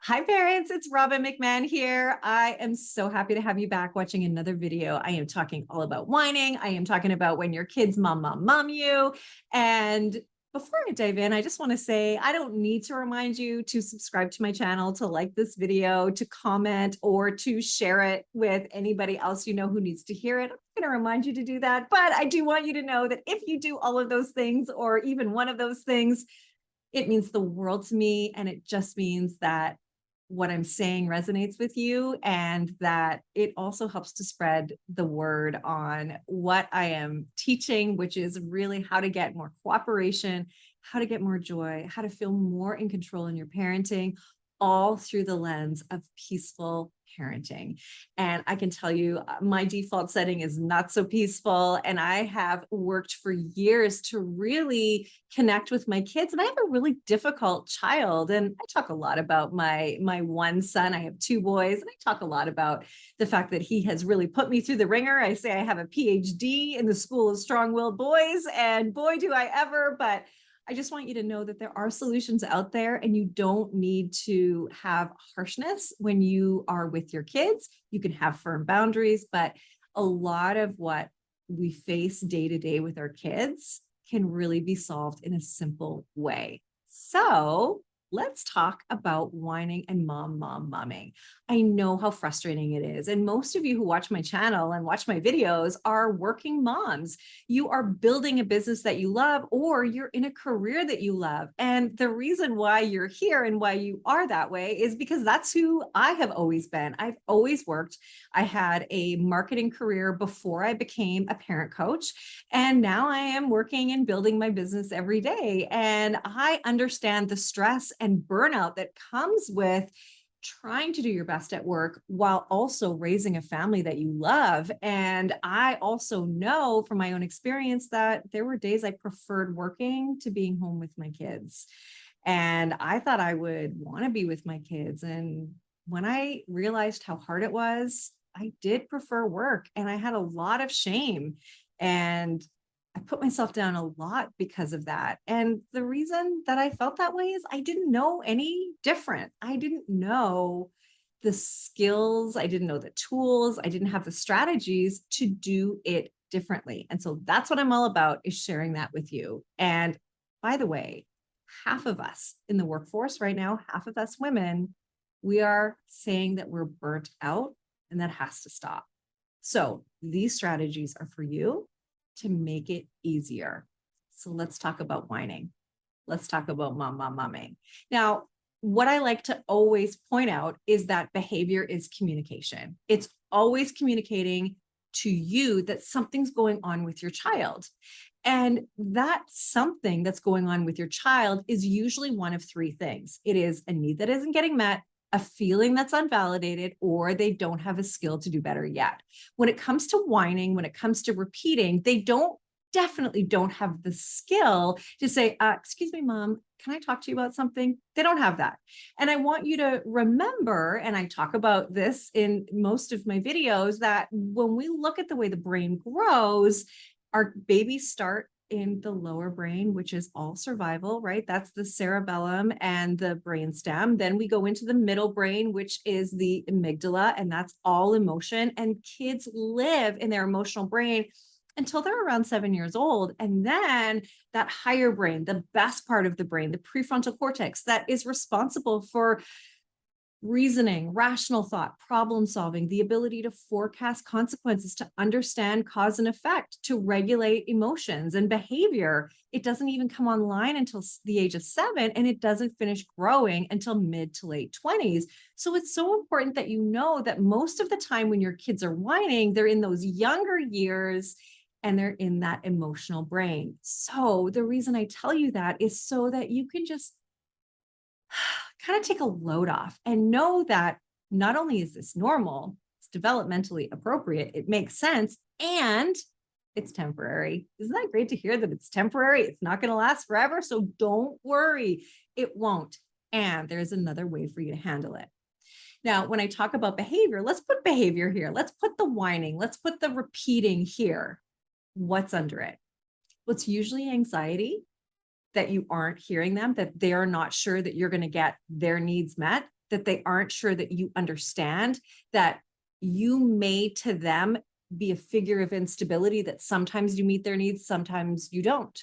Hi parents, it's Robbin McManne here. I am so happy to have you back watching another video. I am talking all about whining. I am talking about when your kids mom you. And before I dive in, I just want to say I don't need to remind you to subscribe to my channel, to like this video, to comment, or to share it with anybody else you know who needs to hear it. I'm going to remind you to do that. But I do want you to know that if you do all of those things, or even one of those things, it means the world to me. And it just means that what I'm saying resonates with you, and that it also helps to spread the word on what I am teaching, which is really how to get more cooperation, how to get more joy, how to feel more in control in your parenting, all through the lens of peaceful parenting. And I can tell you, my default setting is not so peaceful. And I have worked for years to really connect with my kids. And I have a really difficult child. And I talk a lot about my one son. I have two boys, and I talk a lot about the fact that he has really put me through the ringer. I say I have a PhD in the School of Strong-Willed Boys, and boy, do I ever. But I just want you to know that there are solutions out there, and you don't need to have harshness when you are with your kids. You can have firm boundaries, but a lot of what we face day to day with our kids can really be solved in a simple way. So let's talk about whining and momming. I know how frustrating it is. And most of you who watch my channel and watch my videos are working moms. You are building a business that you love, or you're in a career that you love. And the reason why you're here and why you are that way is because that's who I have always been. I've always worked. I had a marketing career before I became a parent coach. And now I am working and building my business every day. And I understand the stress and burnout that comes with trying to do your best at work while also raising a family that you love. And I also know from my own experience that there were days I preferred working to being home with my kids. And I thought I would want to be with my kids. And when I realized how hard it was, I did prefer work, and I had a lot of shame. And I put myself down a lot because of that. And the reason that I felt that way is I didn't know any different. I didn't know the skills. I didn't know the tools. I didn't have the strategies to do it differently. And so that's what I'm all about, is sharing that with you. And by the way, half of us in the workforce right now, half of us women, we are saying that we're burnt out, and that has to stop. So these strategies are for you to make it easier. So let's talk about whining. Let's talk about momming. Now, what I like to always point out is that behavior is communication. It's always communicating to you that something's going on with your child. And that something that's going on with your child is usually one of three things. It is a need that isn't getting met, a feeling that's unvalidated, or they don't have a skill to do better yet. When it comes to whining, when it comes to repeating, they definitely don't have the skill to say, excuse me, mom, can I talk to you about something? They don't have that. And I want you to remember, and I talk about this in most of my videos, that when we look at the way the brain grows, our babies start in the lower brain, which is all survival, right? That's the cerebellum and the brainstem. Then we go into the middle brain, which is the amygdala, and that's all emotion. And kids live in their emotional brain until they're around 7 years old. And then that higher brain, the best part of the brain, the prefrontal cortex, that is responsible for reasoning, rational thought, problem solving, the ability to forecast consequences, to understand cause and effect, to regulate emotions and behavior. It doesn't even come online until the age of 7, and it doesn't finish growing until mid to late 20s. So it's so important that you know that most of the time when your kids are whining, they're in those younger years, and they're in that emotional brain. So the reason I tell you that is so that you can just kind of take a load off and know that not only is this normal, it's developmentally appropriate, it makes sense, and it's temporary. Isn't that great to hear that it's temporary? It's not going to last forever. So don't worry, it won't. And there's another way for you to handle it. Now, when I talk about behavior, let's put behavior here. Let's put the whining. Let's put the repeating here. What's under it? Well, it's usually anxiety that you aren't hearing them, that they're not sure that you're going to get their needs met. that they aren't sure that you understand, that you may to them be a figure of instability, that sometimes you meet their needs, sometimes you don't.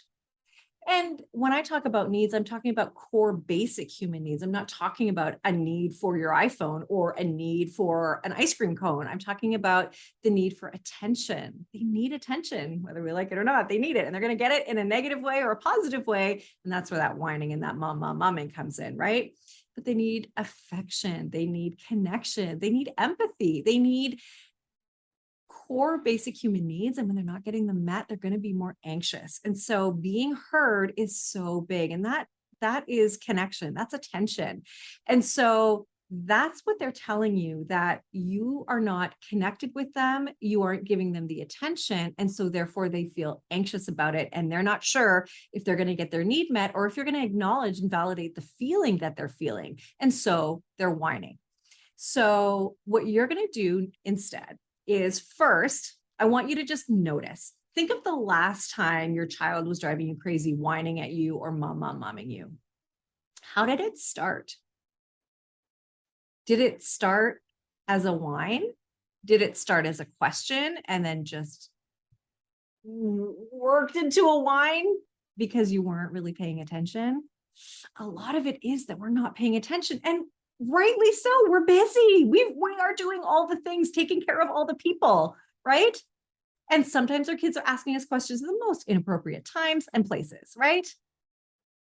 And when I talk about needs, I'm talking about core basic human needs. I'm not talking about a need for your iPhone or a need for an ice cream cone. I'm talking about the need for attention. They need attention, whether we like it or not. They need it, and they're going to get it in a negative way or a positive way. And that's where that whining and that momming comes in, right? But they need affection. They need connection. They need empathy. They need core basic human needs. And when they're not getting them met, they're going to be more anxious. And so being heard is so big. And that is connection. That's attention. And so that's what they're telling you, that you are not connected with them. You aren't giving them the attention. And so therefore they feel anxious about it. And they're not sure if they're going to get their need met or if you're going to acknowledge and validate the feeling that they're feeling. And so they're whining. So what you're going to do instead is, first, I want you to just notice. Think of the last time your child was driving you crazy, whining at you or momming you. How did it start? Did it start as a whine? Did it start as a question and then just worked into a whine because you weren't really paying attention? A lot of it is that we're not paying attention, and rightly so. We're busy. We are doing all the things, taking care of all the people, right? And sometimes our kids are asking us questions at the most inappropriate times and places, right?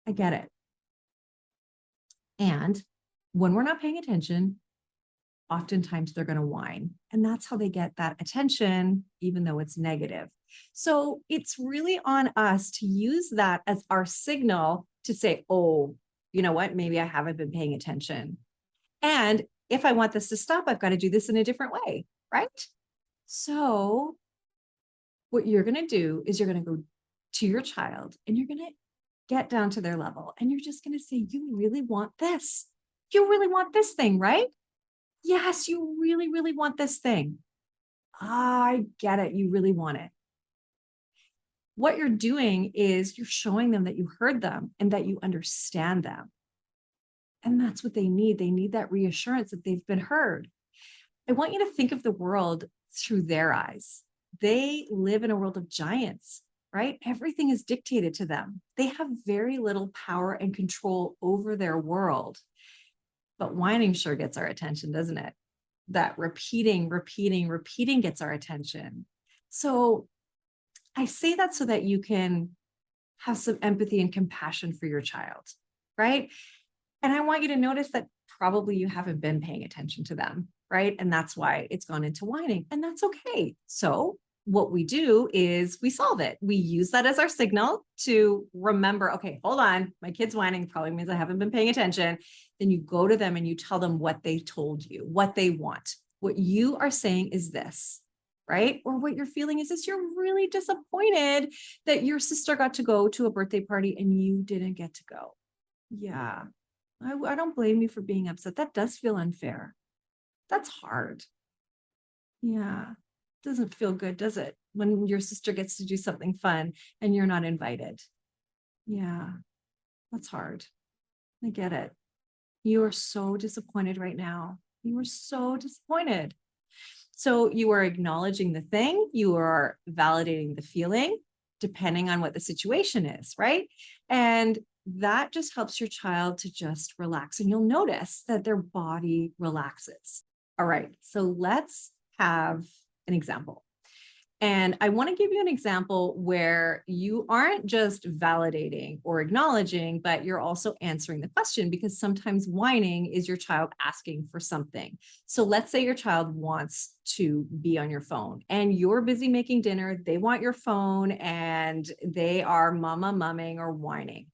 I get it. And when we're not paying attention, oftentimes they're going to whine. And that's how they get that attention, even though it's negative. So it's really on us to use that as our signal to say, oh, you know what? Maybe I haven't been paying attention. And if I want this to stop, I've got to do this in a different way, right? So what you're going to do is you're going to go to your child and you're going to get down to their level. And you're just going to say, you really want this. You really want this thing, right? Yes, you really, really want this thing. I get it. You really want it. What you're doing is you're showing them that you heard them and that you understand them. And that's what they need. They need that reassurance that they've been heard. I want you to think of the world through their eyes. They live in a world of giants, right? Everything is dictated to them. They have very little power and control over their world. But whining sure gets our attention, doesn't it? That repeating gets our attention. So I say that so that you can have some empathy and compassion for your child, right? And I want you to notice that probably you haven't been paying attention to them, right? And that's why it's gone into whining, and that's okay. So what we do is we solve it. We use that as our signal to remember, okay, hold on, my kid's whining probably means I haven't been paying attention. Then you go to them and you tell them what they told you, what they want. What you are saying is this, right? Or what you're feeling is this: you're really disappointed that your sister got to go to a birthday party and you didn't get to go. Yeah, I don't blame you for being upset. That does feel unfair. That's hard. Yeah. Doesn't feel good, does it? When your sister gets to do something fun and you're not invited. Yeah, that's hard. I get it. You are so disappointed right now. You are so disappointed. So you are acknowledging the thing, you are validating the feeling, depending on what the situation is, right? And that just helps your child to just relax, and you'll notice that their body relaxes. All right, so let's have an example. And I want to give you an example where you aren't just validating or acknowledging, but you're also answering the question, because sometimes whining is your child asking for something. So let's say your child wants to be on your phone and you're busy making dinner. They want your phone and they are mumming or whining.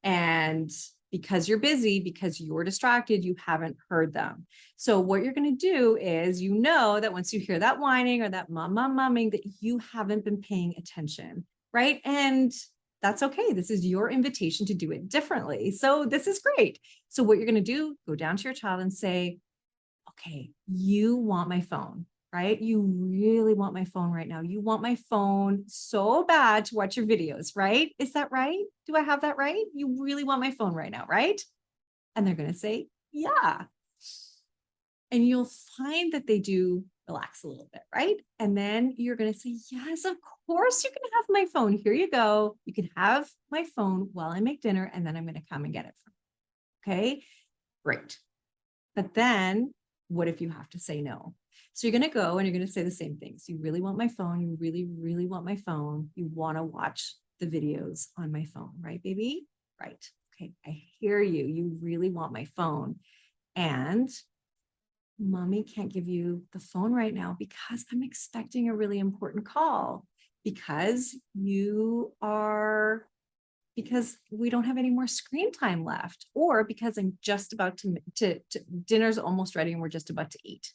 And because you're busy, because you're distracted, you haven't heard them. So what you're going to do is, you know, that once you hear that whining or that mumming, that you haven't been paying attention, right? And that's okay. This is your invitation to do it differently. So this is great. So what you're going to do, go down to your child and say, okay, you want my phone, right? You really want my phone right now. You want my phone so bad to watch your videos, right? Is that right? Do I have that right? You really want my phone right now, right? And they're going to say, yeah. And you'll find that they do relax a little bit, right? And then you're going to say, yes, of course you can have my phone. Here you go. You can have my phone while I make dinner, and then I'm going to come and get it from you. Okay, great. But then what if you have to say no? So you're going to go and you're going to say the same things. You really want my phone. You really, really want my phone. You want to watch the videos on my phone, right, baby? Right. Okay, I hear you. You really want my phone. And mommy can't give you the phone right now because I'm expecting a really important call, because because we don't have any more screen time left, or because I'm just about to dinner's almost ready and we're just about to eat.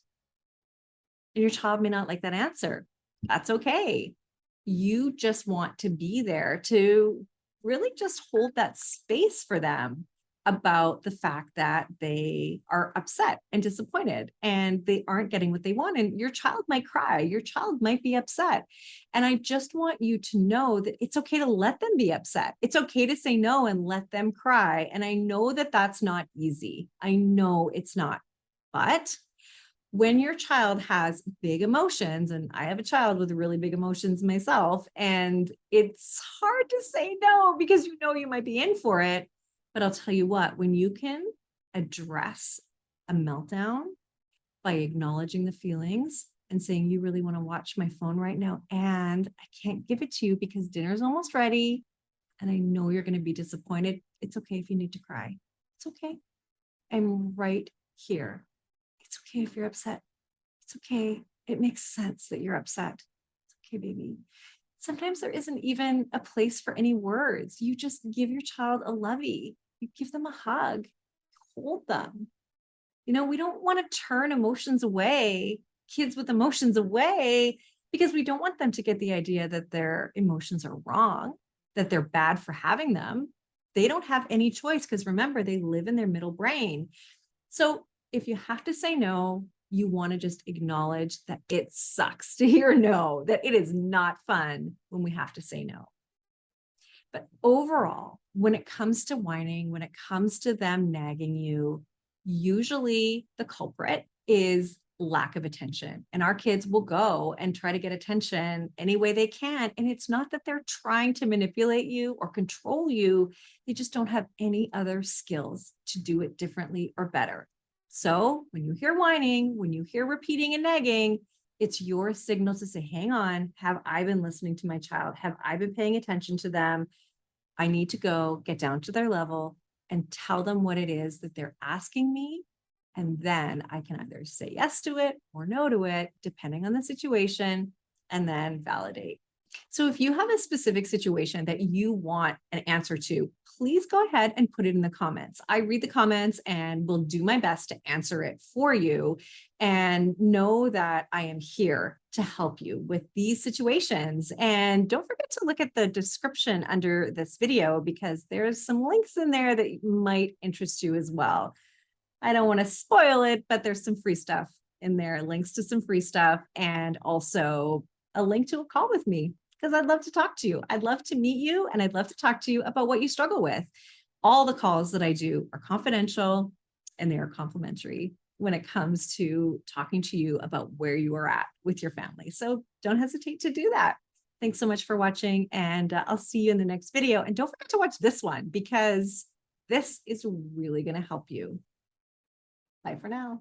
And your child may not like that answer. That's okay. You just want to be there to really just hold that space for them about the fact that they are upset and disappointed and they aren't getting what they want. And your child might cry, your child might be upset. And I just want you to know that it's okay to let them be upset. It's okay to say no and let them cry. And I know that that's not easy. I know it's not. But when your child has big emotions, and I have a child with really big emotions myself, and it's hard to say no because you know you might be in for it. But I'll tell you what, when you can address a meltdown by acknowledging the feelings and saying, you really want to watch my phone right now, and I can't give it to you because dinner's almost ready, and I know you're going to be disappointed. It's okay if you need to cry. It's okay. I'm right here. It's okay if you're upset. It's okay. It makes sense that you're upset. It's okay, baby. Sometimes there isn't even a place for any words. You just give your child a lovey. You give them a hug, hold them. You know, we don't want to turn emotions away, kids with emotions away, because we don't want them to get the idea that their emotions are wrong, that they're bad for having them. They don't have any choice because remember, they live in their middle brain. So if you have to say no, you want to just acknowledge that it sucks to hear no, that it is not fun when we have to say no. But overall, when it comes to whining, when it comes to them nagging you, usually the culprit is lack of attention. And our kids will go and try to get attention any way they can. And it's not that they're trying to manipulate you or control you. They just don't have any other skills to do it differently or better. So when you hear whining, when you hear repeating and nagging, it's your signal to say, hang on, have I been listening to my child? Have I been paying attention to them? I need to go get down to their level and tell them what it is that they're asking me. And then I can either say yes to it or no to it, depending on the situation, and then validate. So if you have a specific situation that you want an answer to, please go ahead and put it in the comments. I read the comments and will do my best to answer it for you. And know that I am here to help you with these situations. And don't forget to look at the description under this video because there's some links in there that might interest you as well. I don't want to spoil it, but there's some free stuff in there, links to some free stuff, and also a link to a call with me because I'd love to talk to you. I'd love to meet you and I'd love to talk to you about what you struggle with. All the calls that I do are confidential and they are complimentary when it comes to talking to you about where you are at with your family. So don't hesitate to do that. Thanks so much for watching, and I'll see you in the next video. And don't forget to watch this one because this is really going to help you. Bye for now.